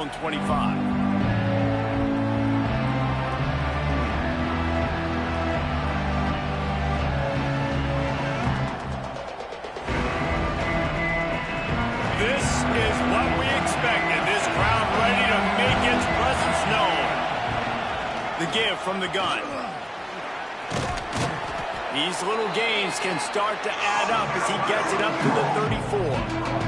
own 25. This is what we expected. This crowd ready to make its presence known. The give from the gun. These little gains can start to add up as he gets it up to the 34.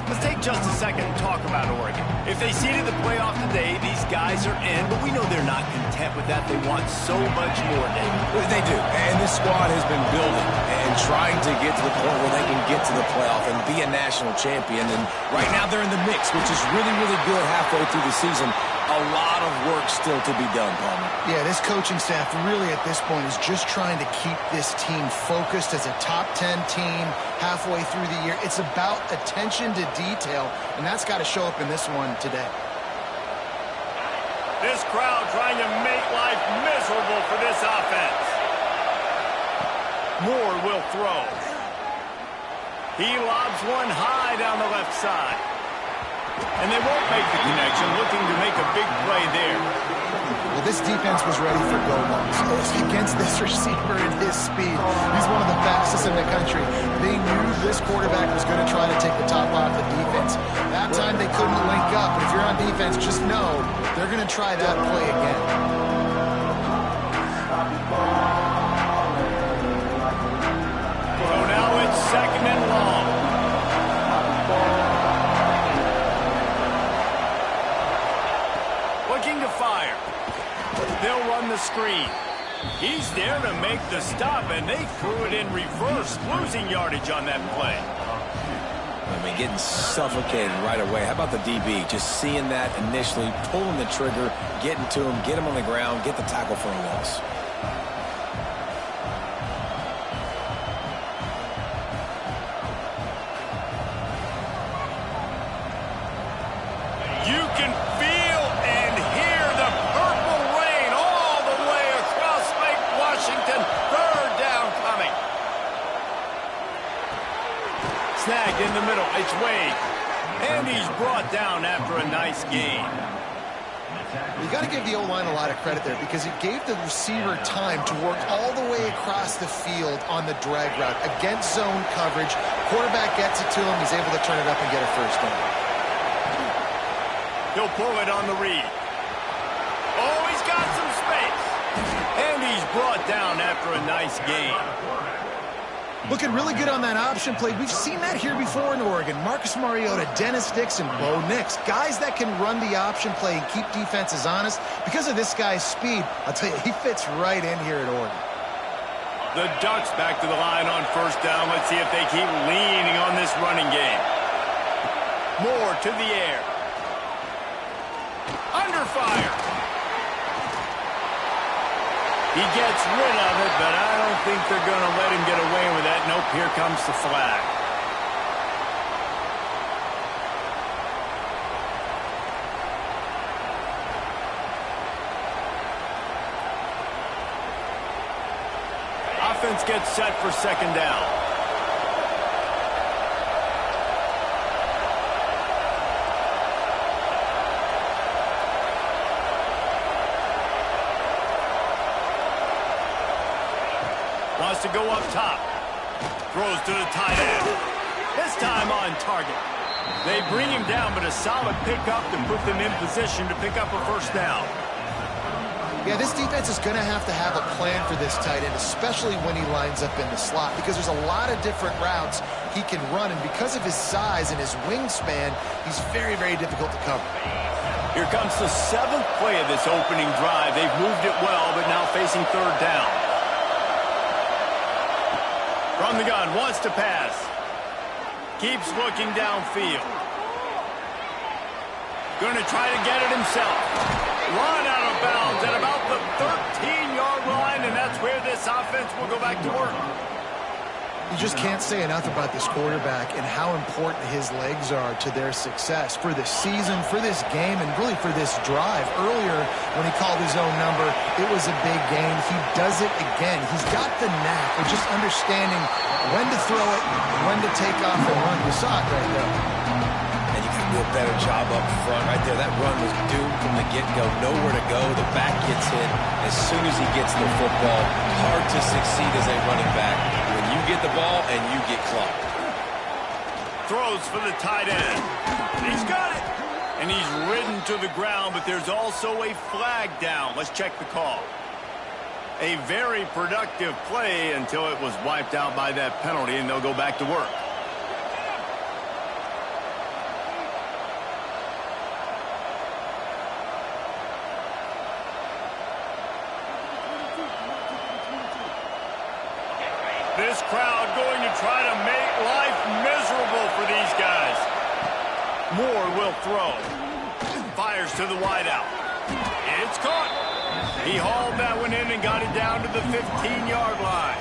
Let's take just a second and talk about Oregon. If they seeded the playoff today, these guys are in, but we know they're not content with that. They want so much more, David. They do, and this squad has been building and trying to get to the point where they can get to the playoff and be a national champion. And right now they're in the mix, which is really, really good halfway through the season. A lot of work still to be done, Palmer. Yeah, this coaching staff really at this point is just trying to keep this team focused as a top 10 team halfway through the year. It's about attention to detail, and that's got to show up in this one today. This crowd trying to make life miserable for this offense. Moore will throw. He lobs one high down the left side. And they won't make the connection, looking to make a big play there. Well, this defense was ready for go-longs against this receiver and his speed. He's one of the fastest in the country. They knew this quarterback was going to try to take the top off the defense. That time they couldn't link up. But if you're on defense, just know they're going to try that play again. So now it's 2nd and long. Looking to fire. They'll run the screen. He's there to make the stop, and they threw it in reverse, losing yardage on that play. I mean, getting suffocated right away. How about the DB? Just seeing that initially, pulling the trigger, getting to him, get him on the ground, get the tackle for a loss. You can feel and hear the purple rain all the way across Lake Washington. 3rd down coming. Snagged in the middle. It's Wade. And he's brought down after a nice gain. You got to give the O-line a lot of credit there because it gave the receiver time to work all the way across the field on the drag route against zone coverage. Quarterback gets it to him. He's able to turn it up and get a first down. He'll pull it on the read. Oh, he's got some space. And he's brought down after a nice gain. Looking really good on that option play. We've seen that here before in Oregon. Marcus Mariota, Dennis Dixon, Bo Nix. Guys that can run the option play and keep defenses honest. Because of this guy's speed, I'll tell you, he fits right in here at Oregon. The Ducks back to the line on 1st down. Let's see if they keep leaning on this running game. Moore to the air. Under fire. He gets rid of it, but I don't think they're going to let him get away with that. Nope, here comes the flag. Offense gets set for 2nd down. Wants to go up top. Throws to the tight end. This time on target. They bring him down, but a solid pickup to put them in position to pick up a 1st down. Yeah, this defense is going to have a plan for this tight end, especially when he lines up in the slot, because there's a lot of different routes he can run, and because of his size and his wingspan, he's very, very difficult to cover. Here comes the 7th play of this opening drive. They've moved it well, but now facing 3rd down. From the gun, wants to pass. Keeps looking downfield. Going to try to get it himself. Run out of bounds at about the 13-yard line, and that's where this offense will go back to work. You just can't say enough about this quarterback and how important his legs are to their success for this season, for this game, and really for this drive. Earlier, when he called his own number, it was a big gain. He does it again. He's got the knack of just understanding when to throw it, when to take off and run. You saw it right there. And you got to do a better job up front right there. That run was doomed from the get-go. Nowhere to go. The back gets hit as soon as he gets the football. Hard to succeed as a running back when you get the ball and you get clocked. Throws for the tight end. He's got it. And he's ridden to the ground, but there's also a flag down. Let's check the call. A very productive play until it was wiped out by that penalty, and they'll go back to work. This crowd going to try to make life miserable for these guys. Moore will throw. Fires to the wideout. It's caught. He hauled that one in and got it down to the 15-yard line.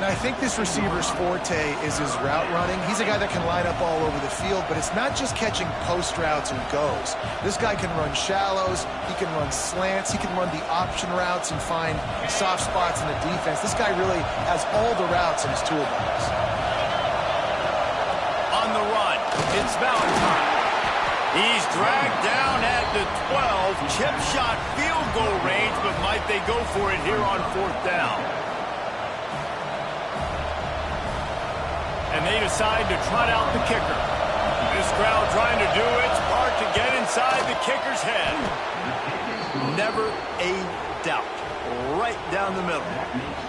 Now, I think this receiver's forte is his route running. He's a guy that can line up all over the field, but it's not just catching post routes and goes. This guy can run shallows, he can run slants, he can run the option routes and find soft spots in the defense. This guy really has all the routes in his toolbox. On the run, it's Valentine. He's dragged down at the 12, chip shot field goal range, but might they go for it here on 4th down? And they decide to trot out the kicker. This crowd trying to do its part to get inside the kicker's head. Never a doubt. Right down the middle.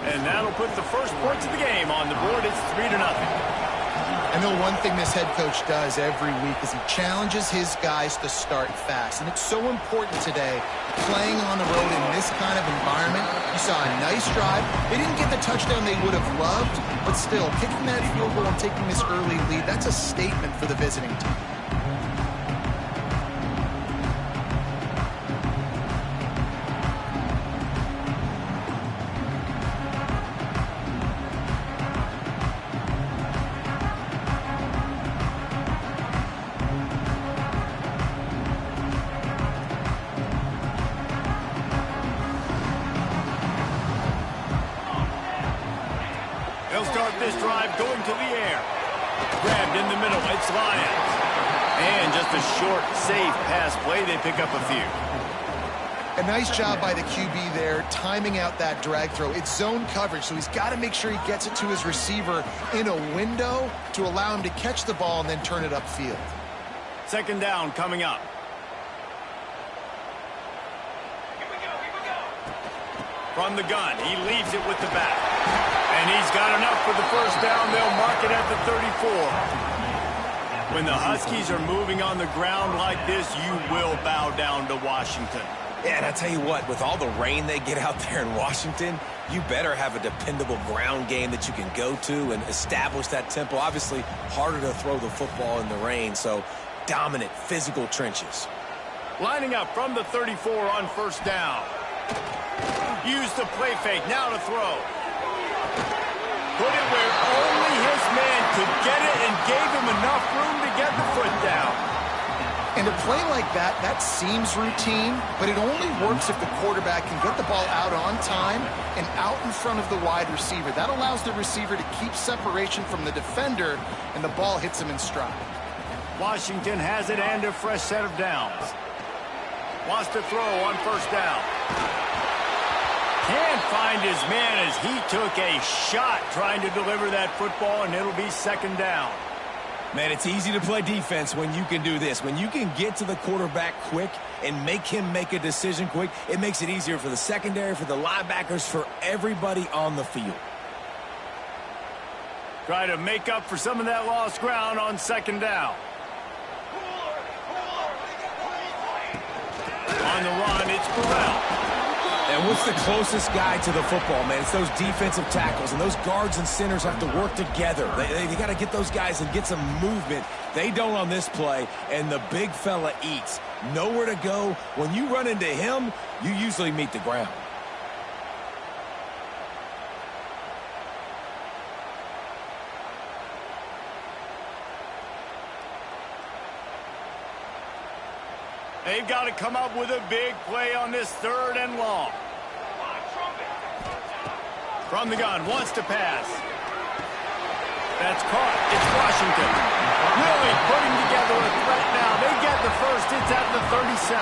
And that'll put the first points of the game on the board. It's 3-0. I know one thing this head coach does every week is he challenges his guys to start fast. And it's so important today, playing on the road in this kind of environment. You saw a nice drive. They didn't get the touchdown they would have loved, but still, kicking that field goal and taking this early lead, that's a statement for the visiting team. They'll start this drive going to the air. Grabbed in the middle. It's Lions. And just a short, safe pass play. They pick up a few. A nice job by the QB there, timing out that drag throw. It's zone coverage, so he's got to make sure he gets it to his receiver in a window to allow him to catch the ball and then turn it upfield. 2nd down coming up. From the gun, he leaves it with the back. And he's got enough for the 1st down. They'll mark it at the 34. When the Huskies are moving on the ground like this, you will bow down to Washington. Yeah, and I tell you what, with all the rain they get out there in Washington, you better have a dependable ground game that you can go to and establish that tempo. Obviously, harder to throw the football in the rain, so dominant, physical trenches. Lining up from the 34 on 1st down. Use the play fake, now to throw. Put it where only his man could get it and gave him enough room to get the foot down. And a play like that, that seems routine, but it only works if the quarterback can get the ball out on time and out in front of the wide receiver. That allows the receiver to keep separation from the defender, and the ball hits him in stride. Washington has it and a fresh set of downs. Wants to throw on 1st down. Can't find his man as he took a shot trying to deliver that football, and it'll be 2nd down. Man, it's easy to play defense when you can do this. When you can get to the quarterback quick and make him make a decision quick, it makes it easier for the secondary, for the linebackers, for everybody on the field. Try to make up for some of that lost ground on 2nd down. On the run, it's Burrell. And what's the closest guy to the football, man? It's those defensive tackles, and those guards and centers have to work together. They got to get those guys and get some movement. They don't on this play, and the big fella eats. Nowhere to go. When you run into him, you usually meet the ground. They've got to come up with a big play on this 3rd and long. From the gun, wants to pass. That's caught. It's Washington. Really putting together a threat now. They get the first. It's at the 37.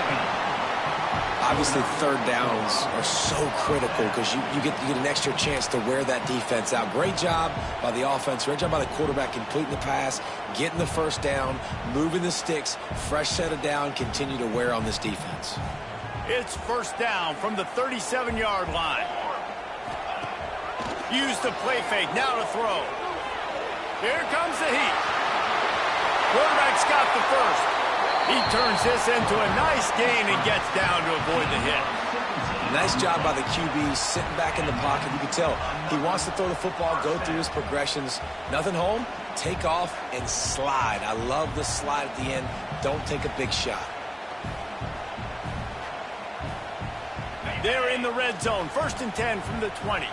Obviously, third downs are so critical because you get an extra chance to wear that defense out. Great job by the offense. Great job by the quarterback completing the pass, getting the first down, moving the sticks, fresh set of down, continue to wear on this defense. It's first down from the 37-yard line. Use the play fake. Now to throw. Here comes the heat. Quarterback's got the first. He turns this into a nice gain and gets down to avoid the hit. Nice job by the QB sitting back in the pocket. You can tell he wants to throw the football, go through his progressions. Nothing home, take off, and slide. I love the slide at the end. Don't take a big shot. They're in the red zone. First and 10 from the 20.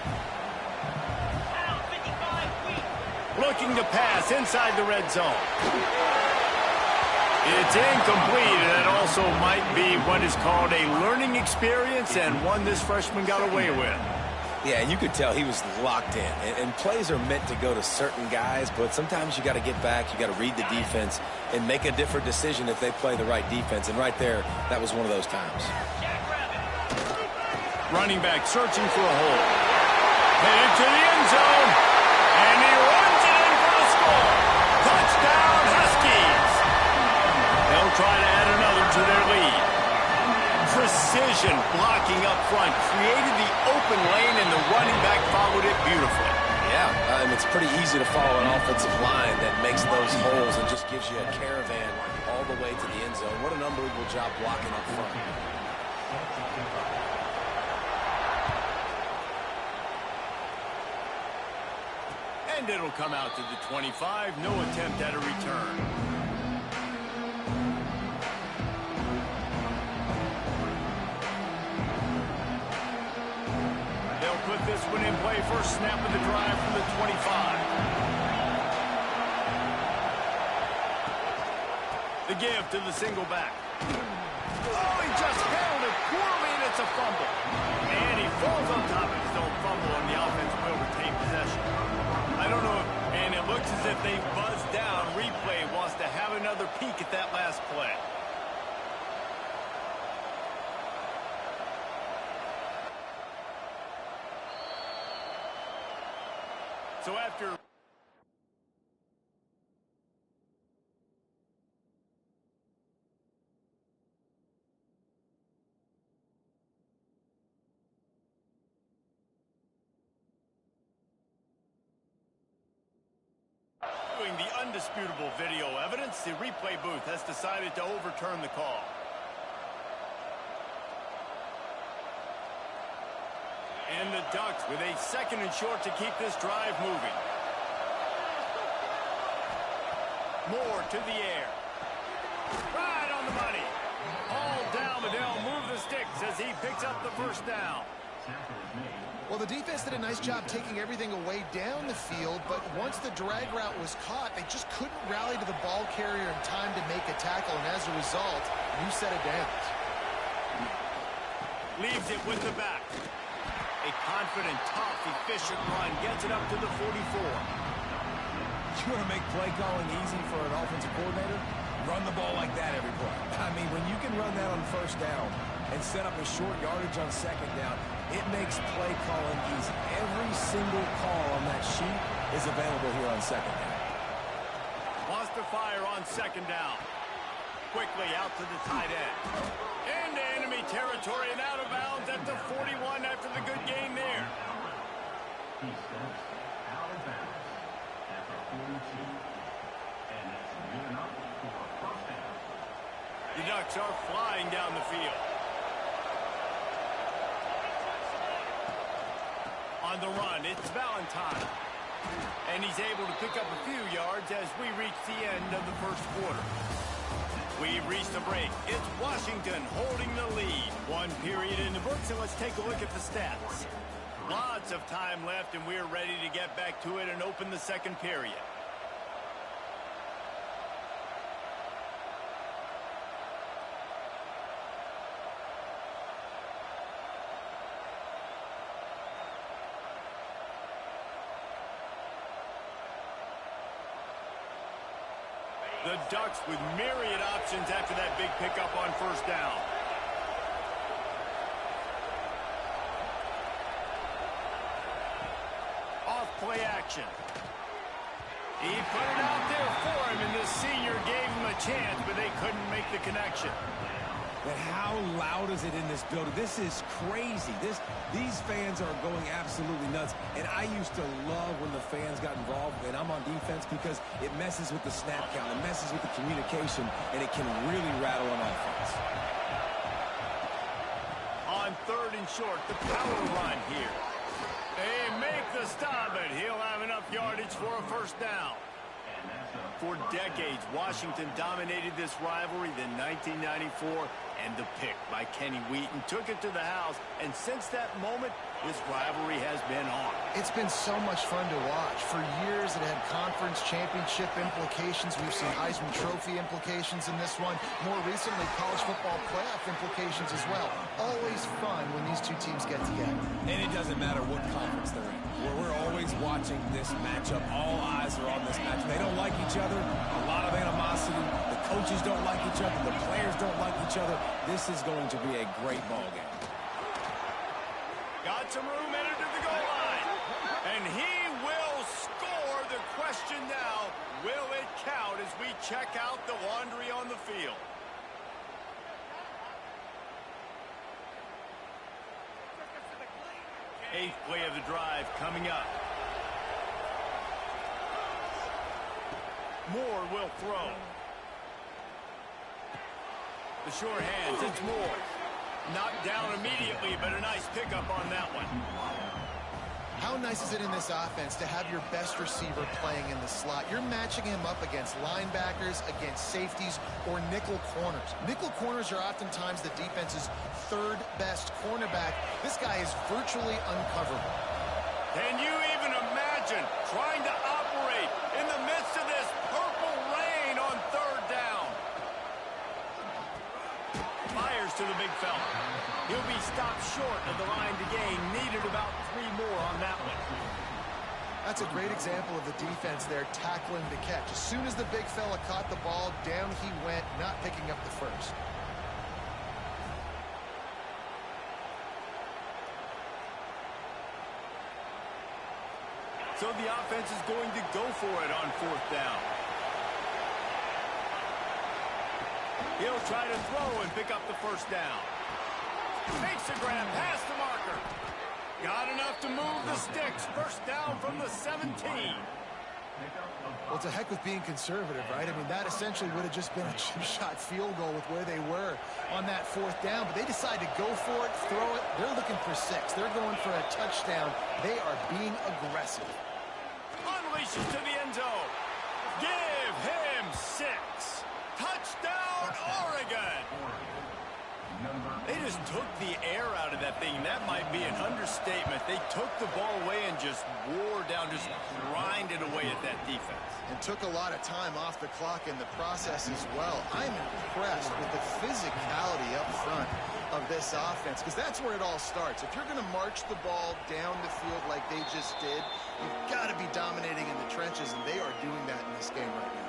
Looking to pass inside the red zone. It's incomplete, and that also might be what is called a learning experience and one this freshman got away with. Yeah, you could tell he was locked in. And plays are meant to go to certain guys, but sometimes you got to get back, you got to read the defense, and make a different decision if they play the right defense. And right there, that was one of those times. Running back searching for a hole. Headed to the end zone, and he runs it in for the score. Touchdown, Huskies. They'll try to add another to their lead. Precision blocking up front. Created the open lane, and the running back followed it beautifully. Yeah, and it's pretty easy to follow an offensive line that makes those holes and just gives you a caravan all the way to the end zone. What an unbelievable job blocking up front. And it'll come out to the 25. No attempt at a return. They'll put this one in play. First snap of the drive from the 25. The give to the single back. Oh, he just handled it poorly, and it's a fumble. And he falls on top of his own fumble, and the offense will retain possession. I don't know, and it looks as if they buzzed down. Replay wants to have another peek at that last play. So after... the undisputable video evidence, the replay booth has decided to overturn the call. And the Ducks with a second and short to keep this drive moving. Moore to the air. Right on the money. All down the Dell, move the sticks as he picks up the first down. Well, the defense did a nice job taking everything away down the field, but once the drag route was caught, they just couldn't rally to the ball carrier in time to make a tackle, and as a result, new set of downs. Leaves it with the back. A confident, tough, efficient run gets it up to the 44. You want to make play calling easy for an offensive coordinator? Run the ball like that every play. I mean, when you can run that on first down and set up a short yardage on second down, it makes play calling easy. Every single call on that sheet is available here on second down. Wants to fire on second down. Quickly out to the tight end. Into enemy territory and out of bounds at the 41 after the good game there. He steps out of bounds at the 42, and that's good enough for a first down. The Ducks are flying down the field. On the run, it's Valentine. And he's able to pick up a few yards as we reach the end of the first quarter. We've reached the break. It's Washington holding the lead. One period in the books, and let's take a look at the stats. Lots of time left, and we're ready to get back to it and open the second period. The Ducks with myriad options after that big pickup on first down. Off play action. He put it out there for him, and the senior gave him a chance, but they couldn't make the connection. But how loud is it in this building? This is crazy. These fans are going absolutely nuts. And I used to love when the fans got involved, and I'm on defense, because it messes with the snap count, it messes with the communication, and it can really rattle an offense. On third and short, the power run here. They make the stop, but he'll have enough yardage for a first down. For decades, Washington dominated this rivalry. Then 1994, and the pick by Kenny Wheaton took it to the house. And since that moment, this rivalry has been on. It's been so much fun to watch. For years, it had conference championship implications. We've seen Heisman Trophy implications in this one. More recently, college football playoff implications as well. Always fun when these two teams get together. And it doesn't matter what conference they're in. We're always watching this matchup. All eyes are on this match. They don't like each other. A lot of animosity. The coaches don't like each other. The players don't like each other. This is going to be a great ball game. Got some room headed to the goal line. And he will score. The question now, will it count as we check out the laundry on the field? Eighth play of the drive coming up. Moore will throw. The short hands, it's Moore. Knocked down immediately, but a nice pickup on that one. How nice is it in this offense to have your best receiver playing in the slot? You're matching him up against linebackers, against safeties, or nickel corners. Nickel corners are oftentimes the defense's third best cornerback. This guy is virtually uncoverable. Can you even imagine trying to operate in the midst of this purple rain on third down? Fires to the big fella. He'll be stopped short of the line to gain. Needed about 3 more on that one. That's a great example of the defense there tackling the catch. As soon as the big fella caught the ball, down he went, not picking up the first. So the offense is going to go for it on fourth down. He'll try to throw and pick up the first down. Makes a grab past the marker. Got enough to move the sticks. First down from the 17. Well, it's a heck with being conservative, right? I mean, that essentially would have just been a chip shot field goal with where they were on that fourth down. But they decide to go for it, throw it. They're looking for 6. They're going for a touchdown. They are being aggressive. Unleashes to the end zone. Give him 6. Touchdown, Oregon. They just took the air out of that thing. That might be an understatement. They took the ball away and just wore down, just grinded away at that defense. And took a lot of time off the clock in the process as well. I'm impressed with the physicality up front of this offense, because that's where it all starts. If you're going to march the ball down the field like they just did, you've got to be dominating in the trenches, and they are doing that in this game right now.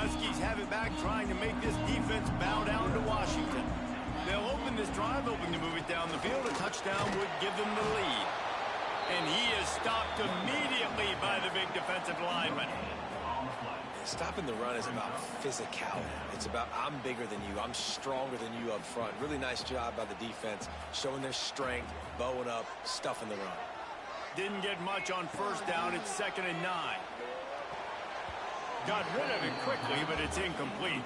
Huskies have it back, trying to make this defense bow down to Washington. They'll open this drive, hoping to move it down the field. A touchdown would give them the lead. And he is stopped immediately by the big defensive lineman. Stopping the run is about physicality. It's about, I'm bigger than you, I'm stronger than you up front. Really nice job by the defense, showing their strength, bowing up, stuffing the run. Didn't get much on first down. It's 2nd and 9. Got rid of it quickly, but it's incomplete.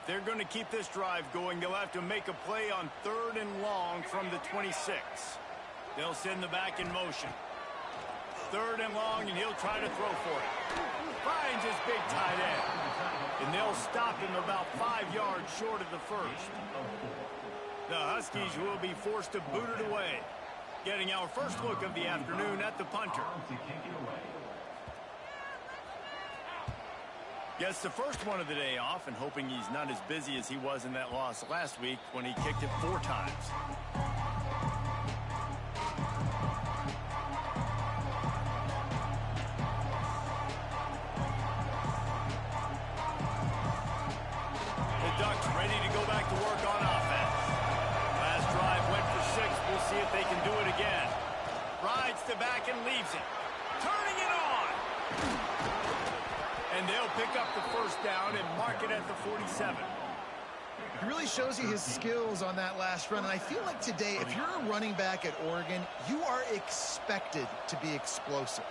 They're going to keep this drive going. They'll have to make a play on 3rd and long from the 26. They'll send the back in motion. 3rd and long, and he'll try to throw for it. Finds his big tight end. And they'll stop him about 5 yards short of the first. The Huskies will be forced to boot it away. Getting our first look of the afternoon at the punter. Gets the first one of the day off, and hoping he's not as busy as he was in that loss last week when he kicked it 4 times. Ducks ready to go back to work on offense. Last drive went for 6. We'll see if they can do it again. Rides to back and leaves it. Turning it on. And they'll pick up the first down and mark it at the 47. He really shows you his skills on that last run. And I feel like today, if you're a running back at Oregon, you are expected to be explosive.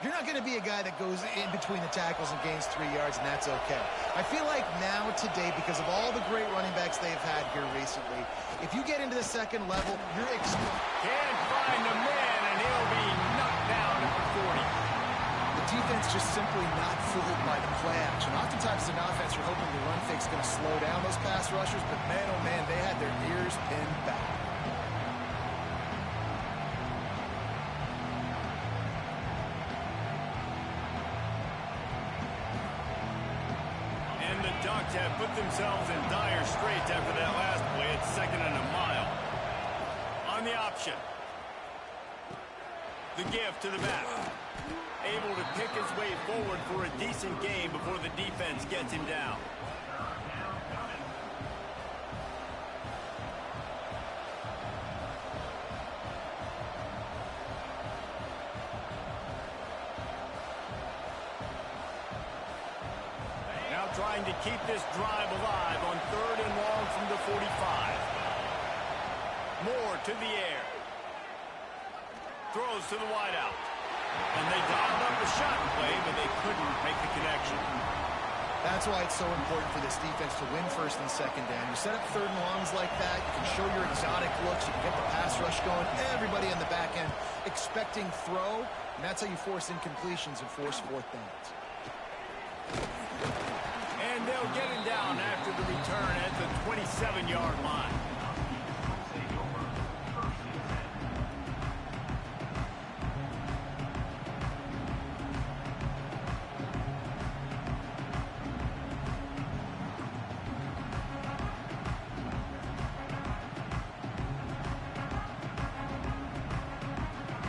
You're not going to be a guy that goes in between the tackles and gains 3 yards, and that's okay. I feel like now, today, because of all the great running backs they've had here recently, if you get into the second level, you're can't find a man, and he'll be knocked down at the 40. The defense just simply not fooled by the play action. Oftentimes, as an offense, you're hoping the run fake's going to slow down those pass rushers, but man, oh man, they had their ears pinned back. Ducks have put themselves in dire straits after that last play at 2nd and a mile. On the option. The give to the back. Able to pick his way forward for a decent gain before the defense gets him down. Trying to keep this drive alive on 3rd and long from the 45. Moore to the air. Throws to the wideout. And they dialed up the shot play, but they couldn't make the connection. That's why it's so important for this defense to win 1st and 2nd down. You set up 3rd and longs like that, you can show your exotic looks, you can get the pass rush going, everybody on the back end expecting throw, and that's how you force incompletions and force 4th downs. And they'll get him down after the return at the 27-yard line.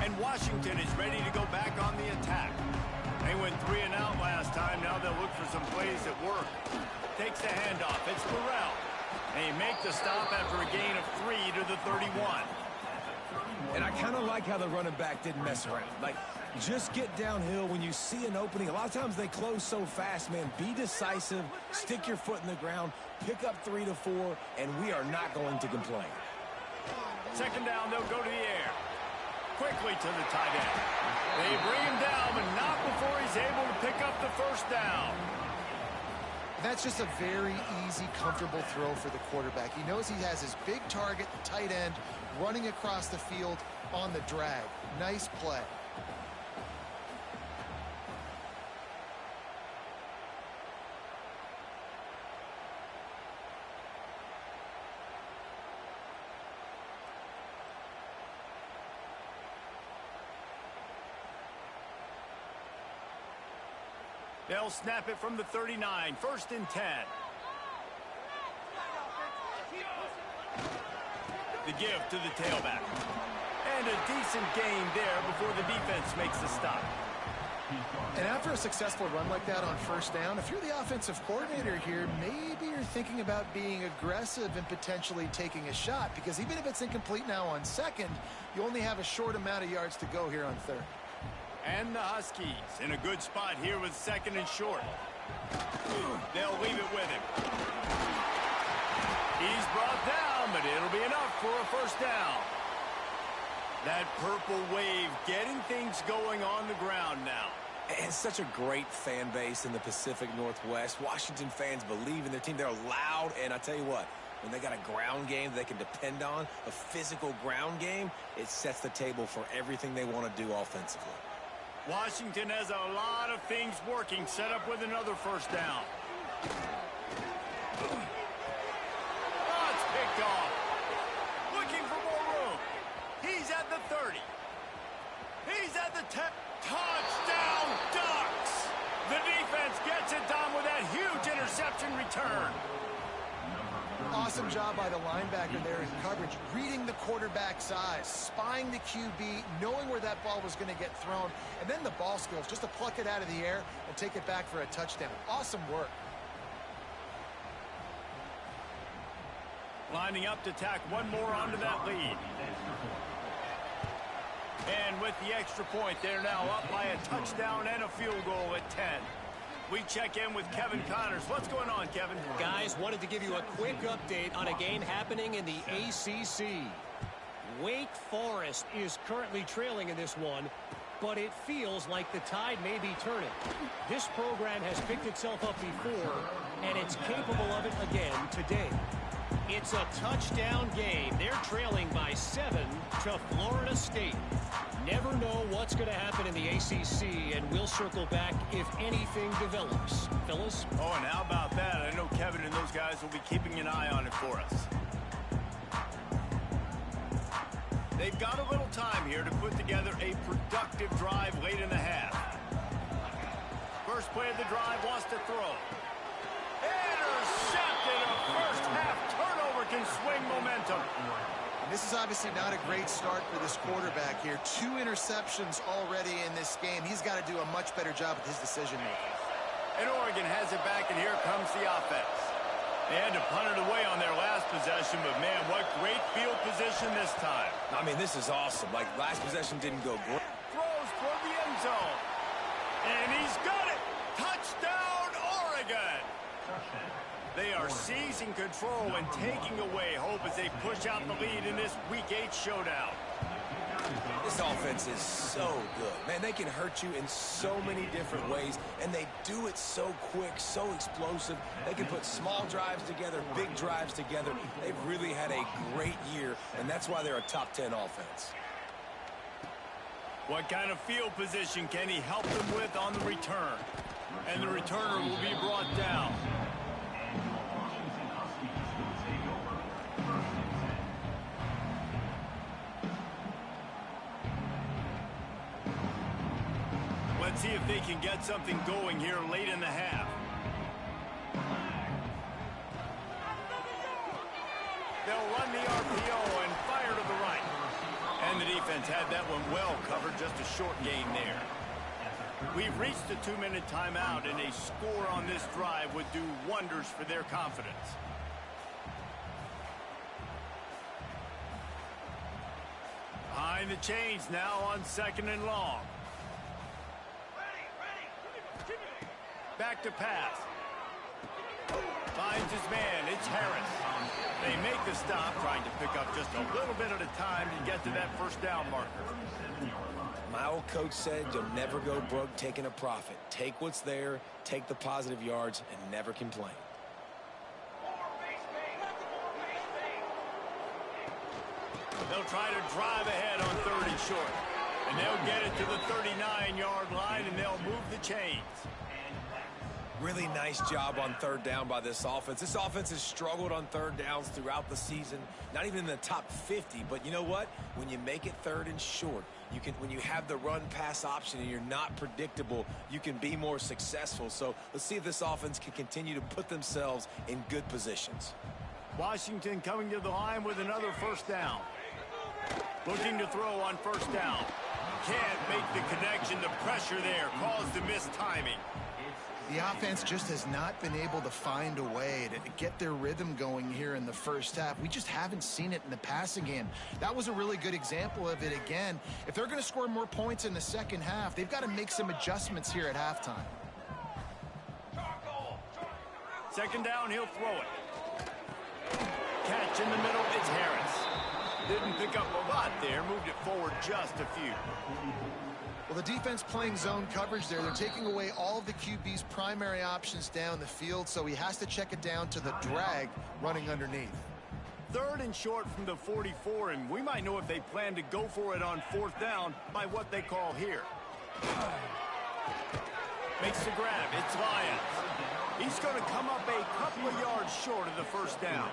And Washington is ready to go back on the attack. They went 3 and out last time. Now they'll look for some plays that work. Takes the handoff. It's Burrell. They make the stop after a gain of 3 to the 31. And I kind of like how the running back didn't mess around. Like, just get downhill when you see an opening. A lot of times they close so fast, man. Be decisive. Stick your foot in the ground. Pick up 3 to 4, and we are not going to complain. 2nd down, they'll go to the air. Quickly to the tight end. They bring him down, but not before he's able to pick up the 1st down. That's just a very easy, comfortable throw for the quarterback. He knows he has his big target, the tight end, running across the field on the drag. Nice play. They'll snap it from the 39, 1st and 10. The give to the tailback. And a decent gain there before the defense makes the stop. And after a successful run like that on 1st down, if you're the offensive coordinator here, maybe you're thinking about being aggressive and potentially taking a shot, because even if it's incomplete now on 2nd, you only have a short amount of yards to go here on 3rd. And the Huskies in a good spot here with 2nd and short. They'll leave it with him. He's brought down, but it'll be enough for a 1st down. That purple wave getting things going on the ground now. And such a great fan base in the Pacific Northwest. Washington fans believe in their team. They're loud, and I tell you what, when they got a ground game they can depend on, a physical ground game, it sets the table for everything they want to do offensively. Washington has a lot of things working, set up with another first down. Oh, it's picked off. Looking for more room. He's at the 30. He's at the 10. Touchdown, Ducks! The defense gets it done with that huge interception return. Awesome job by the linebacker there in coverage, reading the quarterback's eyes, spying the QB, knowing where that ball was going to get thrown, and then the ball skills just to pluck it out of the air and take it back for a touchdown. Awesome work. Lining up to tack one more onto that lead. And with the extra point, they're now up by a touchdown and a field goal at 10. We check in with Kevin Connors. What's going on, Kevin? Guys, wanted to give you a quick update on a game happening in the ACC. Wake Forest is currently trailing in this one, but it feels like the tide may be turning. This program has picked itself up before, and it's capable of it again today. It's a touchdown game. They're trailing by 7 to Florida State. Never know what's going to happen in the ACC, and we'll circle back if anything develops. Fellas? Oh, and how about that? I know Kevin and those guys will be keeping an eye on it for us. They've got a little time here to put together a productive drive late in the half. First play of the drive wants to throw. Intercepted! A first half turnover can swing momentum. And this is obviously not a great start for this quarterback here. 2 interceptions already in this game. He's got to do a much better job with his decision-making. And Oregon has it back, and here comes the offense. They had to punt it away on their last possession, but man, what great field position this time. I mean, this is awesome. Like, last possession didn't go great. Throws toward the end zone. And he's got it. Touchdown, Oregon. They are seizing control and taking away hope as they push out the lead in this Week 8 showdown. This offense is so good. Man, they can hurt you in so many different ways, and they do it so quick, so explosive. They can put small drives together, big drives together. They've really had a great year, and that's why they're a top 10 offense. What kind of field position can he help them with on the return? And the returner will be brought down. Let's see if they can get something going here late in the half. They'll run the RPO and fire to the right. And the defense had that one well covered, just a short gain there. We've reached the 2-minute timeout, and a score on this drive would do wonders for their confidence. Behind the chains now on 2nd and long. Back to pass. Finds his man. It's Harris. They make the stop, trying to pick up just a little bit at a time to get to that first down marker. My old coach said you'll never go broke taking a profit. Take what's there, take the positive yards, and never complain. They'll try to drive ahead on 3rd and short. And they'll get it to the 39-yard line, and they'll move the chains. Really nice job on 3rd down by this offense. This offense has struggled on 3rd downs throughout the season. Not even in the top 50, but you know what? When you make it 3rd and short, when you have the run-pass option and you're not predictable, you can be more successful. So let's see if this offense can continue to put themselves in good positions. Washington coming to the line with another first down. Looking to throw on 1st down. Can't make the connection. The pressure there caused the missed timing. The offense just has not been able to find a way to get their rhythm going here in the first half. We just haven't seen it in the passing game. That was a really good example of it again. If they're going to score more points in the second half, they've got to make some adjustments here at halftime. 2nd down, he'll throw it. Catch in the middle, it's Harris. Didn't pick up a lot there, moved it forward just a few. Well, the defense playing zone coverage there. They're taking away all of the QB's primary options down the field, so he has to check it down to the drag running underneath. 3rd and short from the 44, and we might know if they plan to go for it on 4th down by what they call here. Makes the grab. It's Lyons. He's going to come up a couple of yards short of the first down.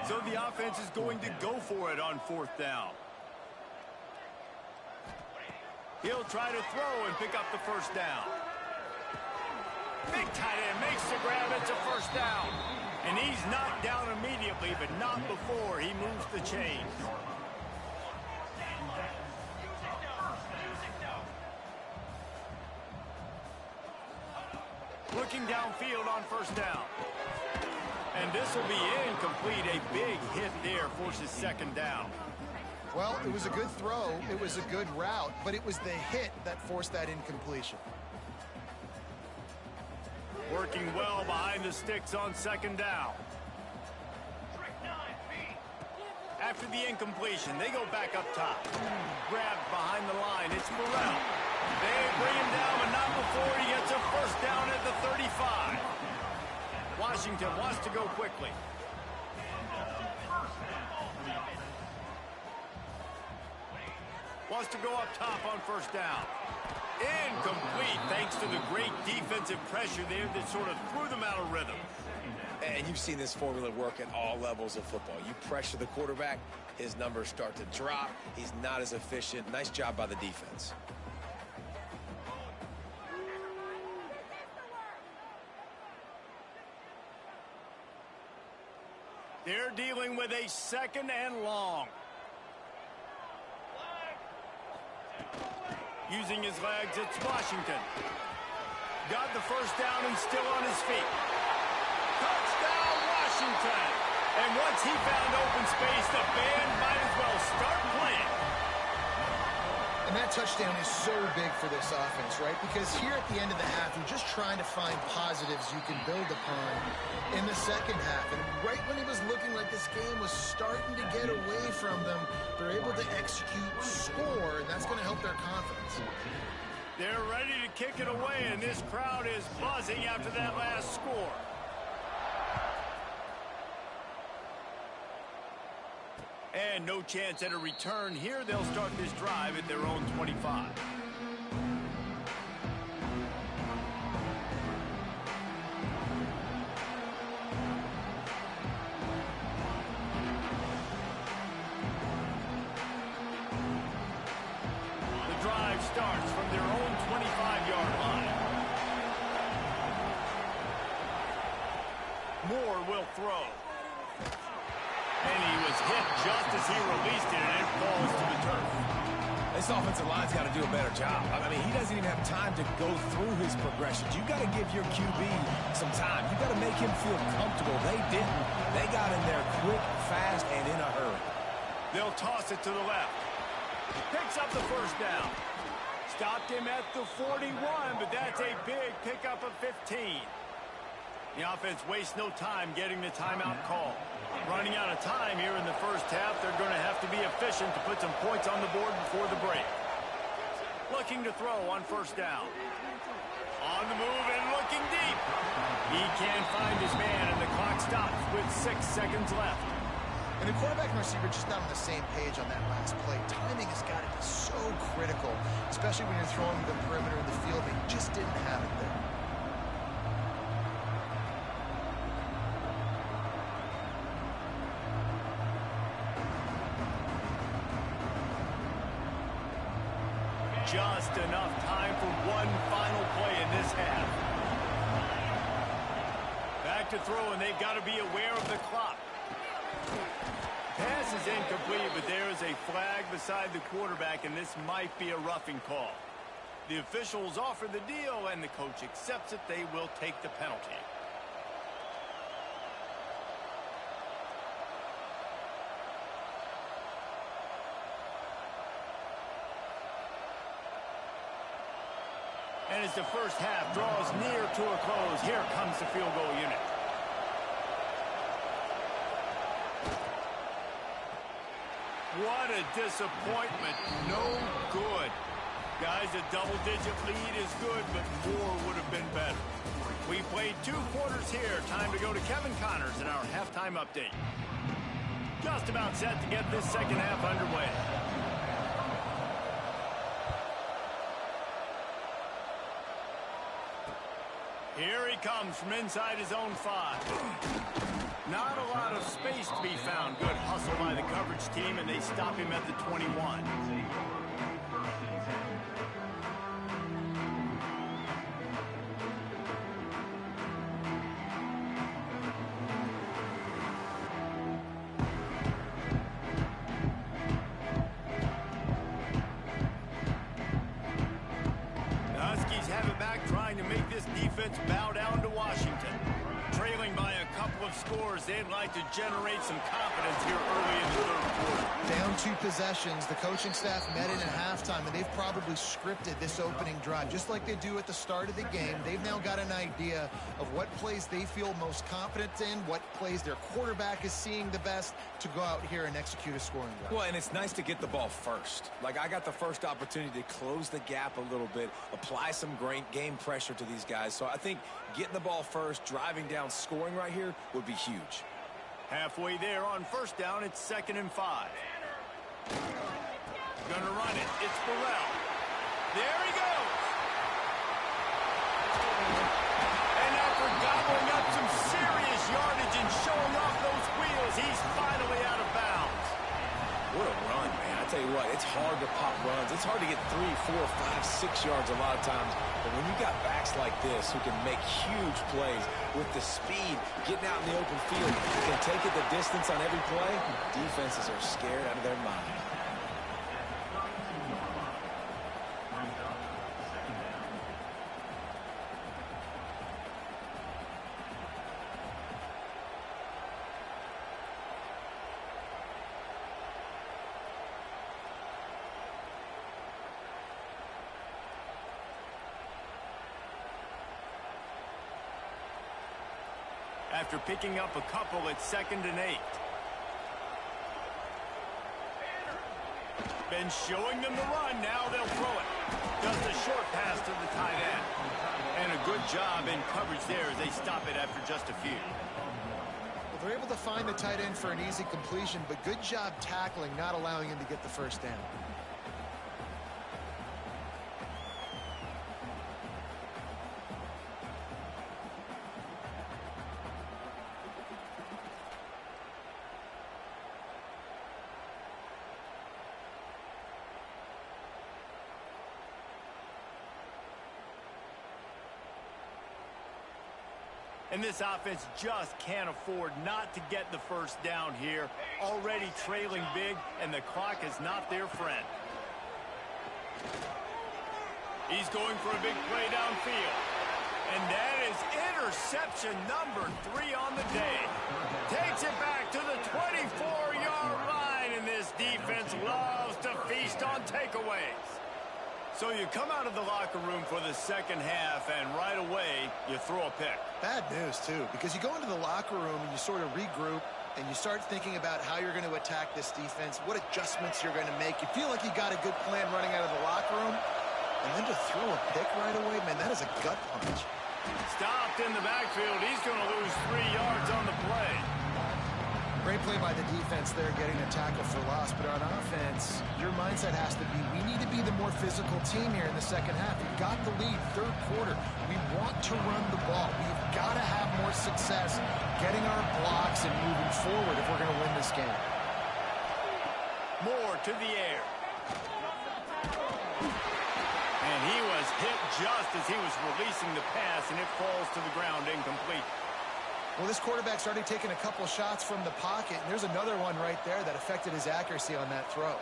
So the offense is going to go for it on fourth down. He'll try to throw and pick up the first down. Big tight end makes the grab. It's a first down. And he's knocked down immediately, but not before he moves the chains. Looking downfield on first down. And this will be incomplete. A big hit there forces second down. Well, it was a good throw. It was a good route, but it was the hit that forced that incompletion. Working well behind the sticks on second down. After the incompletion, they go back up top. Grabbed behind the line. It's Burrell. They bring him down, but not before he gets a first down at the 35. Washington wants to go quickly. Wants to go up top on first down. Incomplete, thanks to the great defensive pressure there that sort of threw them out of rhythm. And you've seen this formula work at all levels of football. You pressure the quarterback, his numbers start to drop. He's not as efficient. Nice job by the defense. They're dealing with a second and long. Using his legs, it's Washington. Got the first down and still on his feet. Touchdown, Washington! And once he found open space, the band might as well start playing. And that touchdown is so big for this offense, right? Because here at the end of the half, you're just trying to find positives you can build upon in the second half. And right when it was looking like this game was starting to get away from them, they're able to execute, score, and that's going to help their confidence. They're ready to kick it away, and this crowd is buzzing after that last score. And no chance at a return here. They'll start this drive at their own 25. The drive starts from their own 25-yard line. Moore will throw. And he was hit just as he released it, and it falls to the turf. This offensive line's got to do a better job. I mean, he doesn't even have time to go through his progressions. You got to give your QB some time. You got to make him feel comfortable. They didn't. They got in there quick, fast, and in a hurry. They'll toss it to the left. Picks up the first down. Stopped him at the 41, but that's a big pickup of 15. The offense wastes no time getting the timeout call. Running out of time here in the first half, they're going to have to be efficient to put some points on the board before the break. Looking to throw on first down. On the move and looking deep. He can't find his man, and the clock stops with 6 seconds left. And the quarterback and receiver just not on the same page on that last play. Timing has got to be so critical, especially when you're throwing the perimeter of the field. They just didn't have it there. Just enough time for one final play in this half. Back to throw, and they've got to be aware of the clock. Pass is incomplete, but there is a flag beside the quarterback, and this might be a roughing call. The officials offer the deal, and the coach accepts it. They will take the penalty. And as the first half draws near to a close, here comes the field goal unit. What a disappointment. No good. Guys, a double-digit lead is good, but more would have been better. We played 2 quarters here. Time to go to Kevin Connors in our halftime update. Just about set to get this second half underway. Here he comes from inside his own 5. Not a lot of space to be found. Good hustle by the coverage team, and they stop him at the 21. Trying to make this defense bow down to Washington. Trailing by a couple of scores, they'd like to generate some confidence here early in the third quarter. Down 2 possessions, the coaching staff met in at halftime, and they've probably scripted this opening drive. Just like they do at the start of the game, they've now got an idea of what plays they feel most confident in, what plays their quarterback is seeing the best to go out here and execute a scoring drive. Well, and it's nice to get the ball first. Like, I got the first opportunity to close the gap a little bit, apply some great game pressure to these guys. So I think getting the ball first, driving down, scoring right here would be huge. Halfway there on first down, it's 2nd and 5. Gonna run it. It's Burrell. There he goes. And after gobbling up some serious yardage and showing off those wheels, he's finally out of bounds. What a run, man. I tell you what, it's hard to pop runs. It's hard to get 3, 4, 5, 6 yards a lot of times. But when you got backs like this who can make huge plays with the speed, getting out in the open field, can take it the distance on every play, defenses are scared out of their mind. After picking up a couple, it's 2nd and 8. Been showing them the run. Now they'll throw it. Just a short pass to the tight end. And a good job in coverage there as they stop it after just a few. Well, they're able to find the tight end for an easy completion, but good job tackling, not allowing him to get the first down. And this offense just can't afford not to get the first down here. Already trailing big, and the clock is not their friend. He's going for a big play downfield. And that is interception number 3 on the day. Takes it back to the 24-yard line, and this defense loves to feast on takeaways. So you come out of the locker room for the second half, and right away, you throw a pick. Bad news, too, because you go into the locker room and you sort of regroup, and you start thinking about how you're going to attack this defense, what adjustments you're going to make. You feel like you got a good plan running out of the locker room, and then to throw a pick right away, man, that is a gut punch. Stopped in the backfield. He's going to lose 3 yards on the play. Great play by the defense there, getting a tackle for loss. But on offense, your mindset has to be, we need to be the more physical team here in the second half. We've got the lead, third quarter. We want to run the ball. We've got to have more success getting our blocks and moving forward if we're going to win this game. Moore to the air. And he was hit just as he was releasing the pass, and it falls to the ground incomplete. Well, this quarterback's already taken a couple shots from the pocket, and there's another one right there that affected his accuracy on that throw.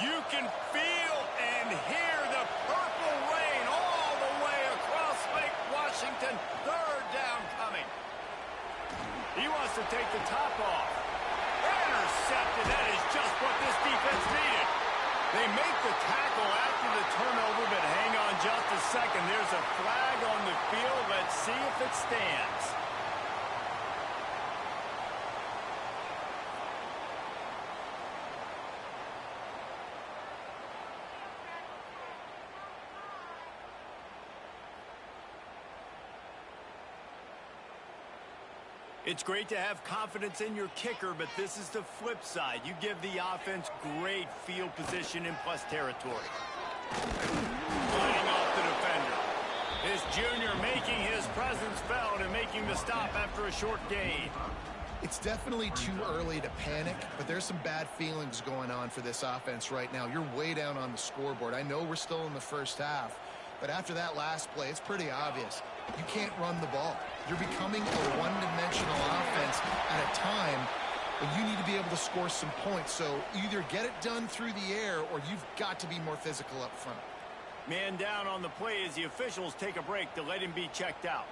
You can feel and hear the purple rain all the way across Lake Washington. Third down coming. He wants to take the top off. Intercepted. That is just what this defense needed. They make the tackle after the turnover, but hang on just a second. There's a flag on the field. Let's see if it stands. It's great to have confidence in your kicker, but this is the flip side. You give the offense great field position in plus territory. Lining off the defender. This junior making his presence felt and making the stop after a short gain. It's definitely too early to panic, but there's some bad feelings going on for this offense right now. You're way down on the scoreboard. I know we're still in the first half, but after that last play, it's pretty obvious. You can't run the ball. You're becoming a one-dimensional offense at a time when you need to be able to score some points. So either get it done through the air or you've got to be more physical up front. Man down on the play as the officials take a break to let him be checked out.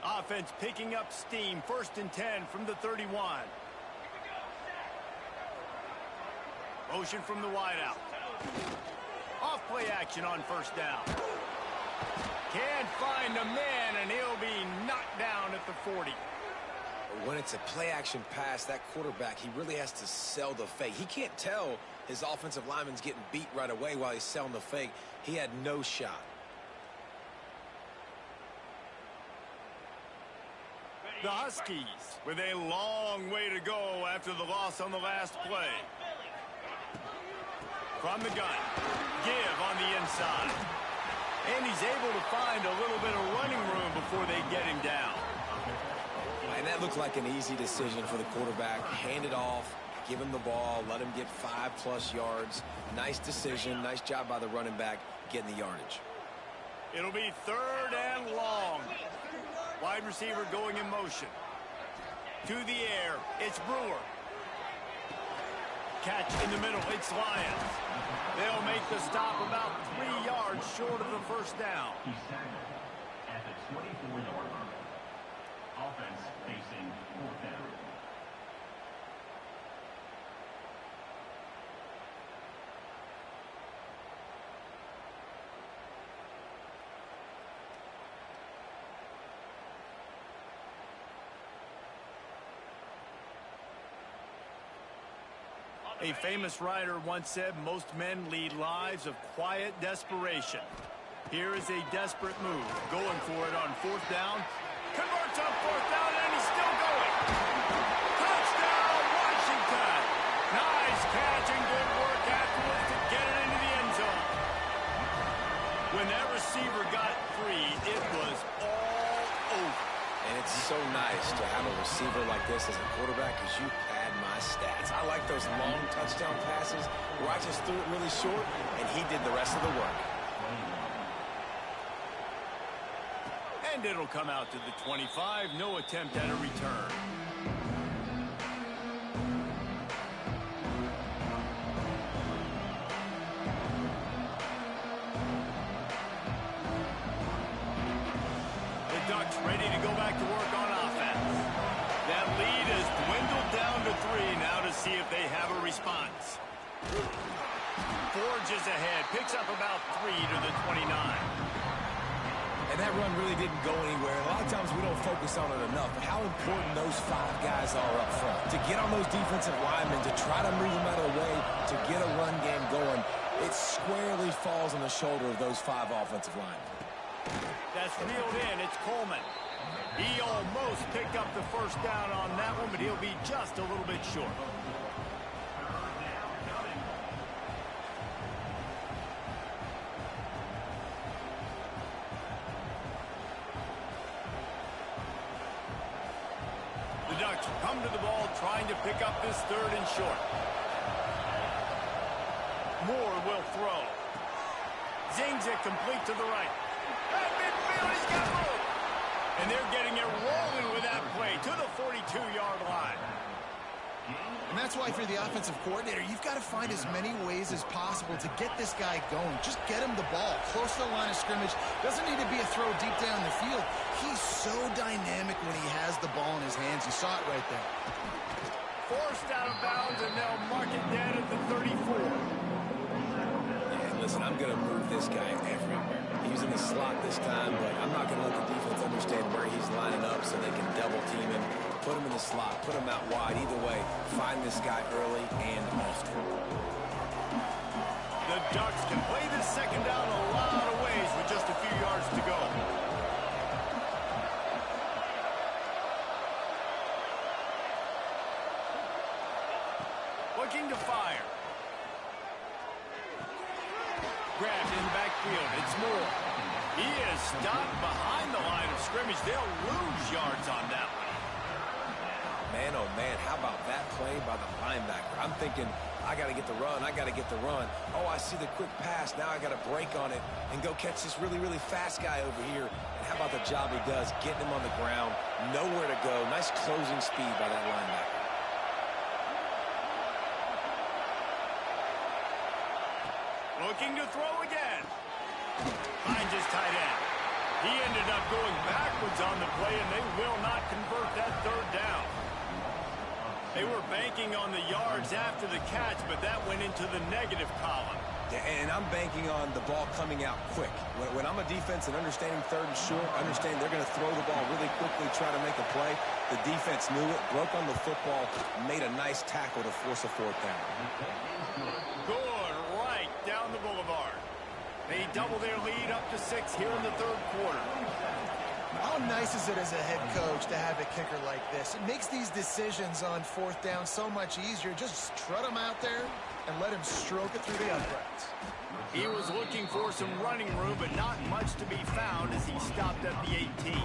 Offense picking up steam. 1st and 10 from the 31. Motion from the wideout. Off play action on 1st down. Can't find a man, and he'll be knocked down at the 40. When it's a play-action pass, that quarterback, he really has to sell the fake. He can't tell his offensive lineman's getting beat right away while he's selling the fake. He had no shot. The Huskies with a long way to go after the loss on the last play. From the gun, give on the inside. And he's able to find a little bit of running room before they get him down. And that looked like an easy decision for the quarterback. Hand it off, give him the ball, let him get 5+ yards. Nice decision, nice job by the running back getting the yardage. It'll be 3rd and long. Wide receiver going in motion. To the air, it's Brewer. Catch in the middle, it's Lions. They'll make the stop about 3 yards short of the 1st down. He's tackled at the 24-yard line. Offense facing 4th down. A famous writer once said, most men lead lives of quiet desperation. Here is a desperate move. Going for it on 4th down. Converts on 4th down, and he's still going. Touchdown, Washington. Nice catch and good work afterwards to get it into the end zone. When that receiver got free, it was all over. And it's so nice to have a receiver like this as a quarterback because you pad my stats. I like those long touchdown passes where I just threw it really short and he did the rest of the work. And it'll come out to the 25. No attempt at a return. The Ducks ready to go back to work on offense. That lead has dwindled down to 3 now to see if they have a response. Forges ahead, picks up about 3 to the 29. And that run really didn't go anywhere. A lot of times we don't focus on it enough, but how important those 5 guys are up front. To get on those defensive linemen, to try to move them out of the way, to get a run game going, it squarely falls on the shoulder of those 5 offensive linemen. That's reeled in. It's Coleman. He almost picked up the 1st down on that one, but he'll be just a little bit short. The Ducks come to the ball trying to pick up this 3rd and short. Moore will throw. Zings it complete to the right. At midfield, he's got room. And they're getting it rolling with that play to the 42-yard line. And that's why for the offensive coordinator, you've got to find as many ways as possible to get this guy going. Just get him the ball close to the line of scrimmage. Doesn't need to be a throw deep down the field. He's so dynamic when he has the ball in his hands. You saw it right there. Forced out of bounds, and they'll mark it dead at the 34. Yeah, listen, I'm going to move this guy everywhere. He's in the slot this time, but I'm not going to let the defense understand where he's lining up so they can double team him. Put him in the slot, put him out wide. Either way, find this guy early and often. The Ducks can play this 2nd down a lot of ways yards to go. Looking to fire. Grabbed in the backfield. It's Moore. He is stopped behind the line of scrimmage. They'll lose yards on that one. Man, oh man, how about that play by the linebacker? I'm thinking, I got to get the run, I got to get the run. Oh, I see the quick pass, now I got to break on it and go catch this really, really fast guy over here. And how about the job he does, getting him on the ground, nowhere to go. Nice closing speed by that linebacker. Looking to throw again. Finds his tight end. He ended up going backwards on the play, and they will not convert that third down. They were banking on the yards after the catch, but that went into the negative column. Yeah, and I'm banking on the ball coming out quick. When I'm a defense and understanding third and short, understand they're going to throw the ball really quickly, try to make a play. The defense knew it, broke on the football, made a nice tackle to force a fourth down. Good right down the boulevard. They double their lead up to 6 here in the third quarter. How nice is it as a head coach to have a kicker like this? It makes these decisions on fourth down so much easier. Just trot him out there and let him stroke it through the uprights. He was looking for some running room, but not much to be found as he stopped at the 18.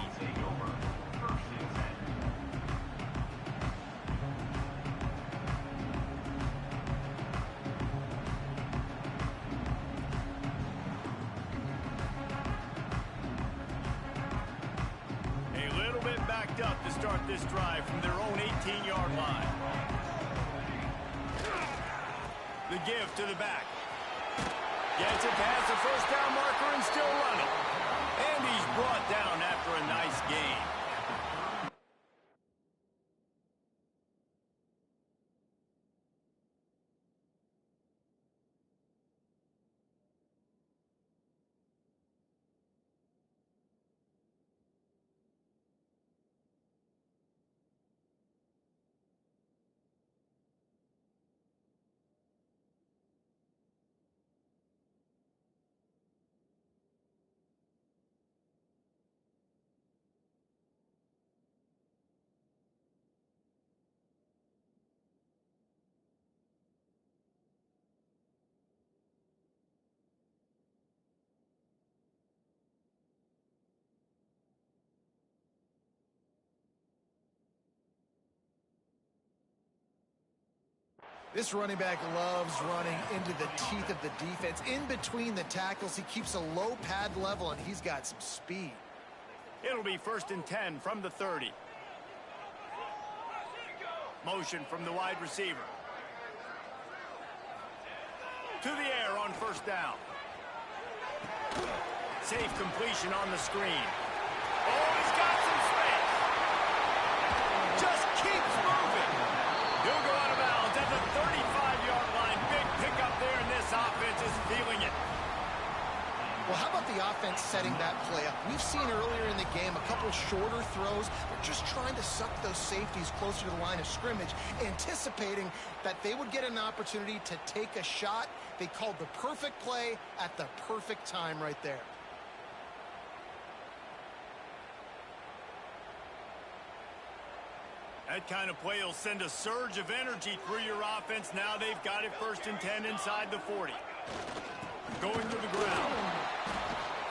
Up to start this drive from their own 18-yard line. The give to the back. Gets it past the first down marker and still running. And he's brought down after a nice gain. This running back loves running into the teeth of the defense. In between the tackles, he keeps a low pad level, and he's got some speed. It'll be 1st and 10 from the 30. Motion from the wide receiver. To the air on first down. Safe completion on the screen. Oh, he's got some space. Just keeps moving. He'll go out of bounds at the 35-yard line. Big pickup there, and this offense is feeling it. Well, how about the offense setting that play up? We've seen earlier in the game a couple shorter throws. They're just trying to suck those safeties closer to the line of scrimmage, anticipating that they would get an opportunity to take a shot. They called the perfect play at the perfect time right there. That kind of play will send a surge of energy through your offense. Now they've got it 1st and 10 inside the 40. Going to the ground.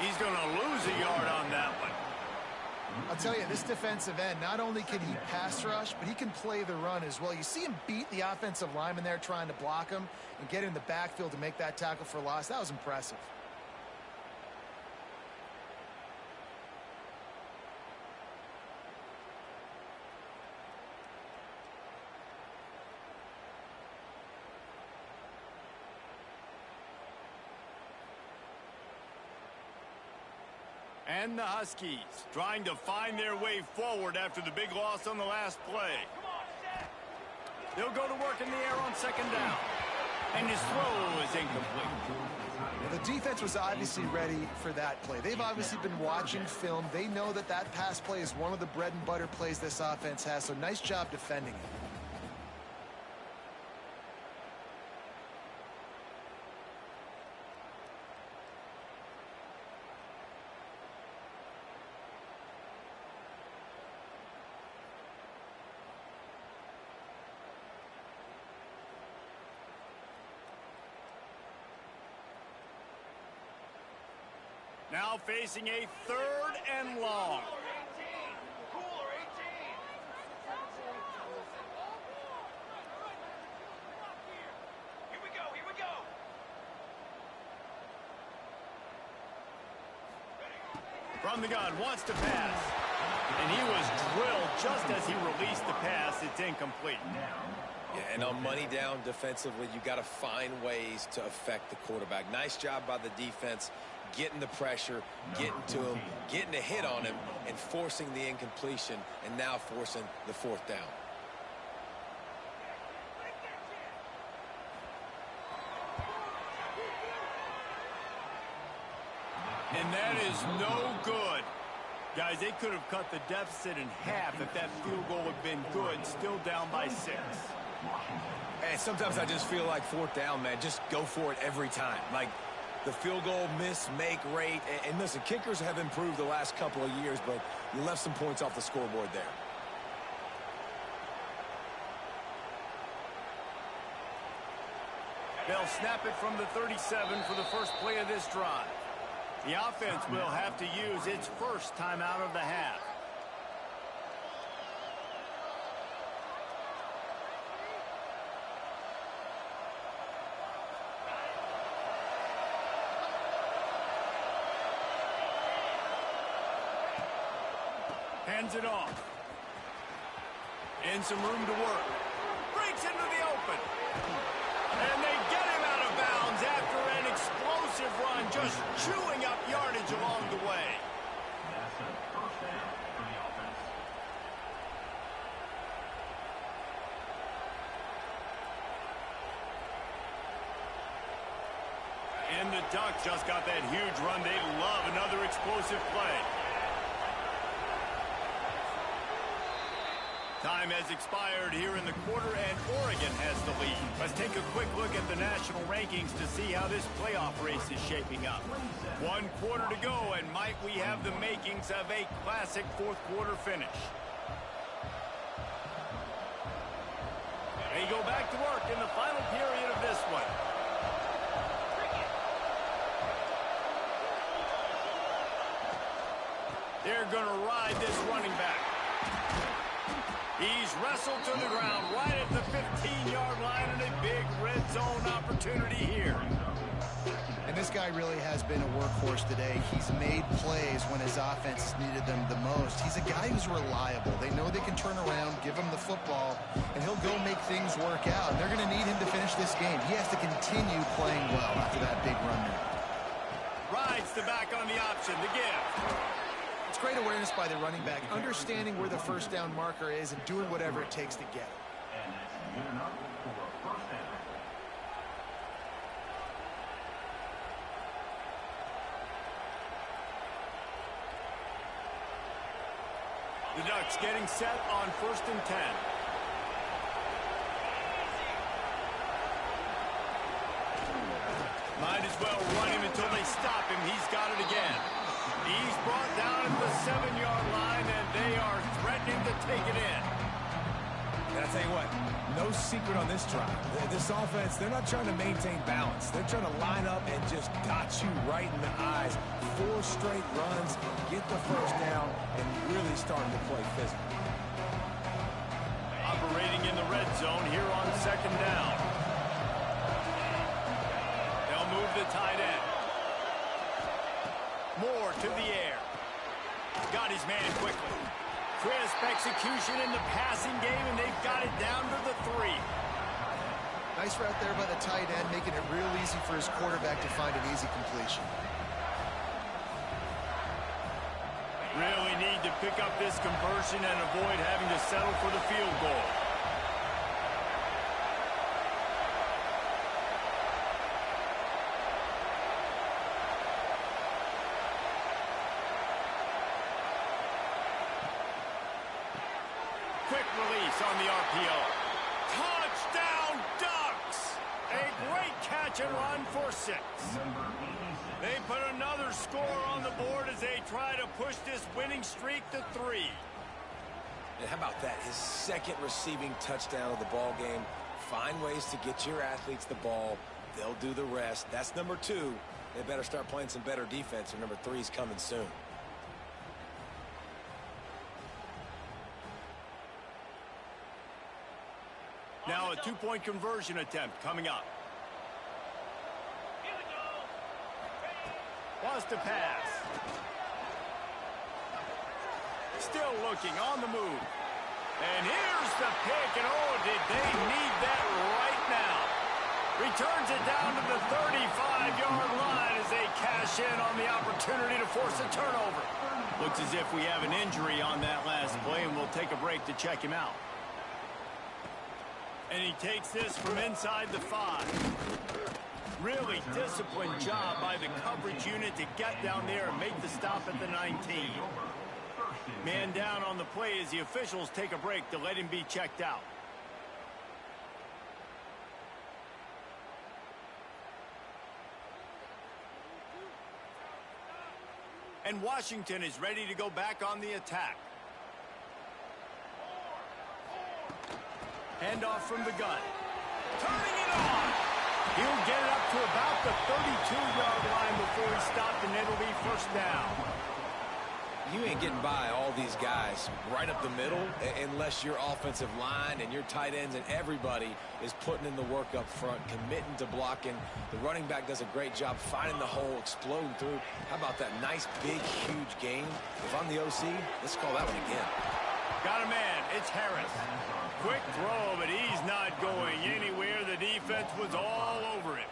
He's going to lose a yard on that one. I'll tell you, this defensive end, not only can he pass rush, but he can play the run as well. You see him beat the offensive lineman there trying to block him and get in the backfield to make that tackle for loss. That was impressive. And the Huskies trying to find their way forward after the big loss on the last play. They'll go to work in the air on 2nd down. And his throw is incomplete. Well, the defense was obviously ready for that play. They've obviously been watching film. They know that that pass play is one of the bread and butter plays this offense has, so nice job defending it. Now facing a 3rd and long. From the gun, wants to pass. And he was drilled just as he released the pass. It's incomplete. Yeah, and on money down defensively, you got to find ways to affect the quarterback. Nice job by the defense, getting the pressure, getting to him, getting a hit on him, and forcing the incompletion, and now forcing the 4th down. And that is no good. Guys, they could have cut the deficit in half if that field goal had been good, still down by 6. And sometimes I just feel like 4th down, man, just go for it every time. Like the field goal miss-make rate. And listen, kickers have improved the last couple of years, but you left some points off the scoreboard there. They'll snap it from the 37 for the first play of this drive. The offense will have to use its first timeout of the half. Hands it off. And some room to work. Breaks into the open. And they get him out of bounds after an explosive run, just chewing up yardage along the way. That's a first down for the offense. And the Ducks just got that huge run. They love another explosive play. Time has expired here in the quarter, and Oregon has the lead. Let's take a quick look at the national rankings to see how this playoff race is shaping up. 1 quarter to go, and might we have the makings of a classic 4th quarter finish. They go back to work in the final period of this one. They're going to ride this running back. He's wrestled to the ground right at the 15-yard line, and a big red zone opportunity here. And this guy really has been a workhorse today. He's made plays when his offense needed them the most. He's a guy who's reliable. They know they can turn around, give him the football, and he'll go make things work out. And they're going to need him to finish this game. He has to continue playing well after that big run there. Rides the back on the option, the give. It's great awareness by the running back, understanding where the first down marker is and doing whatever it takes to get it. And that's good enough for a first down. The Ducks getting set on 1st and 10. Might as well run him until they stop him. He's got it again. He's brought down at the 7-yard line, and they are threatening to take it in. And I tell you what, no secret on this drive. This offense, they're not trying to maintain balance. They're trying to line up and just dot you right in the eyes. 4 straight runs, get the first down, and really starting to play physical. Operating in the red zone here on 2nd down. They'll move the tight end. Moore to the air. Got his man quickly. Crisp execution in the passing game, and they've got it down to the 3. Nice route there by the tight end, making it real easy for his quarterback to find an easy completion. Really need to pick up this conversion and avoid having to settle for the field goal. Quick release on the RPO. Touchdown, Ducks! A great catch and run for 6. They put another score on the board as they try to push this winning streak to 3. And how about that? His 2nd receiving touchdown of the ball game. Find ways to get your athletes the ball. They'll do the rest. That's number 2. They better start playing some better defense, or number 3's coming soon. Now a two-point conversion attempt coming up. Wants to pass. Still looking on the move. And here's the pick, and oh, did they need that right now. Returns it down to the 35-yard line as they cash in on the opportunity to force a turnover. Looks as if we have an injury on that last play, and we'll take a break to check him out. And he takes this from inside the 5. Really disciplined job by the coverage unit to get down there and make the stop at the 19. Man down on the play as the officials take a break to let him be checked out. And Washington is ready to go back on the attack. Handoff from the gun. Turning it on. He'll get it up to about the 32-yard line before he stopped, and it'll be first down. You ain't getting by all these guys right up the middle unless your offensive line and your tight ends and everybody is putting in the work up front, committing to blocking. The running back does a great job finding the hole, exploding through. How about that nice, big, huge game? If I'm the OC, let's call that one again. Got a man. It's Harris. Quick throw, but he's not going anywhere. The defense was all over him.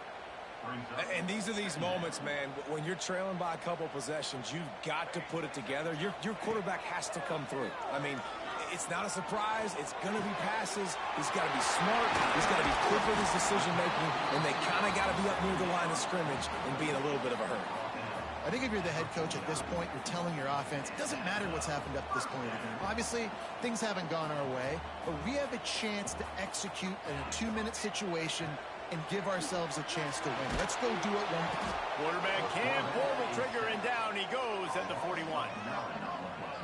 And these are these moments, man, when you're trailing by a couple possessions, you've got to put it together. Your quarterback has to come through. I mean, it's not a surprise. It's going to be passes. He's got to be smart. He's got to be quick with his decision-making, and they kind of got to be up near the line of scrimmage and be in a little bit of a hurry. I think if you're the head coach at this point, you're telling your offense, it doesn't matter what's happened up to this point of the game. Obviously, things haven't gone our way, but we have a chance to execute in a 2-minute situation and give ourselves a chance to win. Let's go do it one time. Quarterback can pull the trigger, and down he goes at the 41.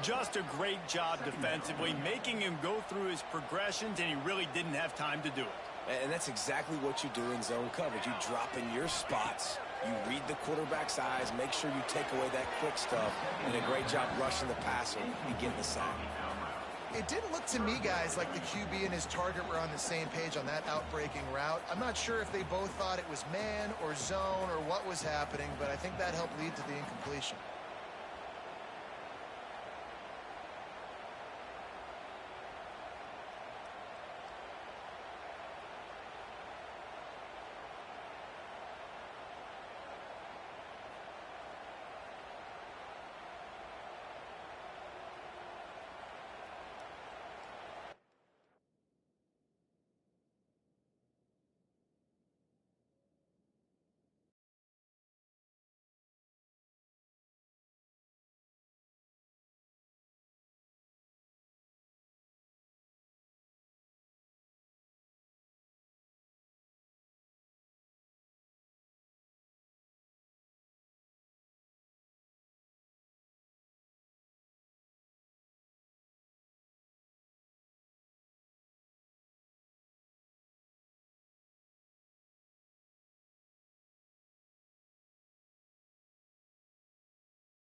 Just a great job defensively, making him go through his progressions, and he really didn't have time to do it. And that's exactly what you do in zone coverage. You drop in your spots. You read the quarterback's eyes, make sure you take away that quick stuff, and a great job rushing the passer and getting the sack. It didn't look to me, guys, like the QB and his target were on the same page on that outbreaking route. I'm not sure if they both thought it was man or zone or what was happening, but I think that helped lead to the incompletion.